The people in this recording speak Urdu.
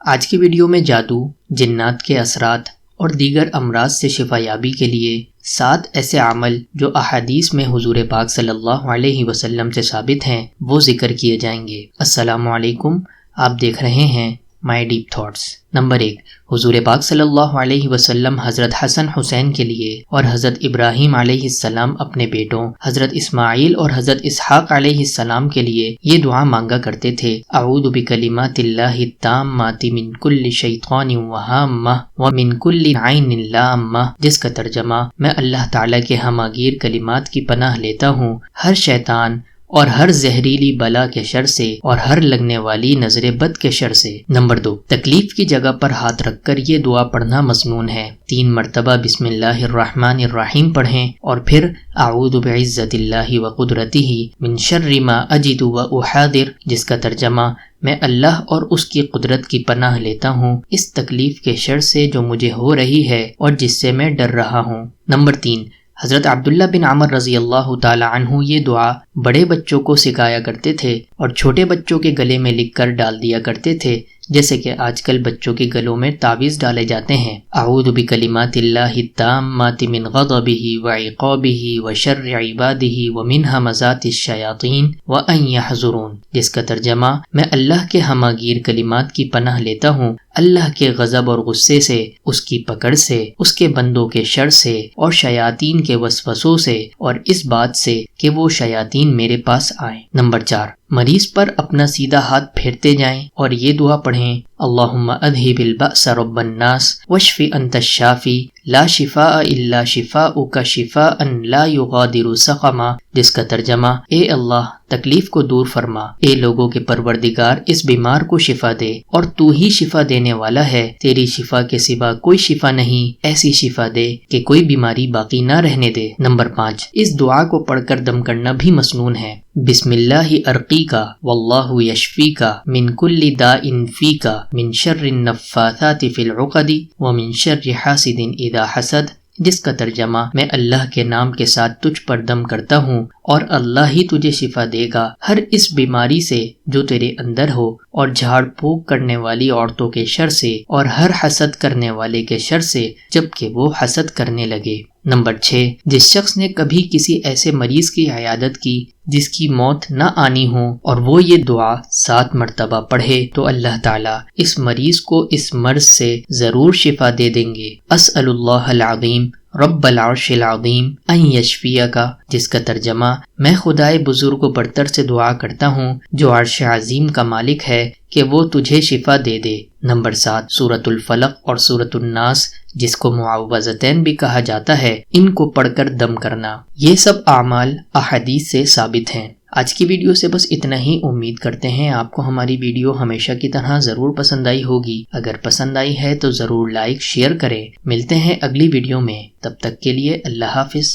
آج کی ویڈیو میں جادو، جنات کے اثرات اور دیگر امراض سے شفا یابی کے لیے 7 ایسے عمل جو احادیث میں حضور پاک صلی اللہ علیہ وسلم سے ثابت ہیں وہ ذکر کیے جائیں گے۔ السلام علیکم، آپ دیکھ رہے ہیں مائی ڈیپ تھاٹس۔ نمبر 1، حضور پاک صلی اللہ علیہ وسلم حضرت حسن حسین کے لیے اور حضرت ابراہیم علیہ السلام اپنے بیٹوں حضرت اسماعیل اور حضرت اسحاق علیہ السلام کے لیے یہ دعا مانگا کرتے تھے: اعوذ بکلمات اللہ التامات من کل شیطان وہامہ ومن کل عین لامہ، جس کا ترجمہ میں اللہ تعالیٰ کے ہماگیر کلمات کی پناہ لیتا ہوں ہر شیطان اور ہر زہریلی بلا کے شر سے اور ہر لگنے والی نظر بد کے شر سے۔ نمبر 2، تکلیف کی جگہ پر ہاتھ رکھ کر یہ دعا پڑھنا مسنون ہے۔ 3 مرتبہ بسم اللہ الرحمن الرحیم پڑھیں اور پھر اعوذ بعزت اللہ وقدرتہ من شر ما اجد واحاذر، جس کا ترجمہ میں اللہ اور اس کی قدرت کی پناہ لیتا ہوں اس تکلیف کے شر سے جو مجھے ہو رہی ہے اور جس سے میں ڈر رہا ہوں۔ نمبر 3، حضرت عبداللہ بن عمر رضی اللہ تعالی عنہ یہ دعا بڑے بچوں کو سکھایا کرتے تھے اور چھوٹے بچوں کے گلے میں لکھ کر ڈال دیا کرتے تھے، جیسے کہ آج کل بچوں کے گلوں میں تعویذ ڈالے جاتے ہیں۔ اعوذ بکلمات اللہ التامات من غضبہ وعقابہ وشر عبادہ ومن ہمزات الشیاطین وان یحضرون، جس کا ترجمہ میں اللہ کے ہماگیر کلمات کی پناہ لیتا ہوں اللہ کے غضب اور غصے سے، اس کی پکڑ سے، اس کے بندوں کے شر سے اور شیاطین کے وسوسوں سے اور اس بات سے کہ وہ شیاطین میرے پاس آئیں۔ نمبر 4، مریض پر اپنا سیدھا ہاتھ پھیرتے جائیں اور یہ دعا پڑھیں: اللہم اذہب البأس رب الناس واشف انت الشافی لا شفاء الا شفاؤک شفاء لا یغادر سقما، جس کا ترجمہ اے اللہ تکلیف کو دور فرما، اے لوگوں کے پروردگار اس بیمار کو شفا دے اور تو ہی شفا دینے والا ہے، تیری شفا کے سوا کوئی شفا نہیں، ایسی شفا دے کہ کوئی بیماری باقی نہ رہنے دے۔ نمبر 5، اس دعا کو پڑھ کر دم کرنا بھی مسنون ہے۔ بسم اللہ ارقیکا واللہ یشفیکا من کل داء فیکا من شر النفاثات فی العقد ومن شر حاسد اذا حسد، جس کا ترجمہ میں اللہ کے نام کے ساتھ تجھ پر دم کرتا ہوں اور اللہ ہی تجھے شفا دے گا ہر اس بیماری سے جو تیرے اندر ہو، اور جھاڑ پھونک کرنے والی عورتوں کے شر سے اور ہر حسد کرنے والے کے شر سے جب کہ وہ حسد کرنے لگے۔ نمبر 6، جس شخص نے کبھی کسی ایسے مریض کی عیادت کی جس کی موت نہ آنی ہو اور وہ یہ دعا 7 مرتبہ پڑھے تو اللہ تعالیٰ اس مریض کو اس مرض سے ضرور شفا دے دیں گے۔ اسأل اللہ العظیم رب العرش العظیم ان یشفیکا، جس کا ترجمہ میں خدائے بزرگ و برتر سے دعا کرتا ہوں جو عرش عظیم کا مالک ہے کہ وہ تجھے شفا دے دے۔ نمبر 7، سورۃ الفلق اور سورۃ الناس، جس کو معوذتین بھی کہا جاتا ہے، ان کو پڑھ کر دم کرنا۔ یہ سب اعمال احادیث سے ثابت ہیں۔ آج کی ویڈیو سے بس اتنا ہی، امید کرتے ہیں آپ کو ہماری ویڈیو ہمیشہ کی طرح ضرور پسند آئی ہوگی۔ اگر پسند آئی ہے تو ضرور لائک شیئر کریں۔ ملتے ہیں اگلی ویڈیو میں، تب تک کے لیے اللہ حافظ۔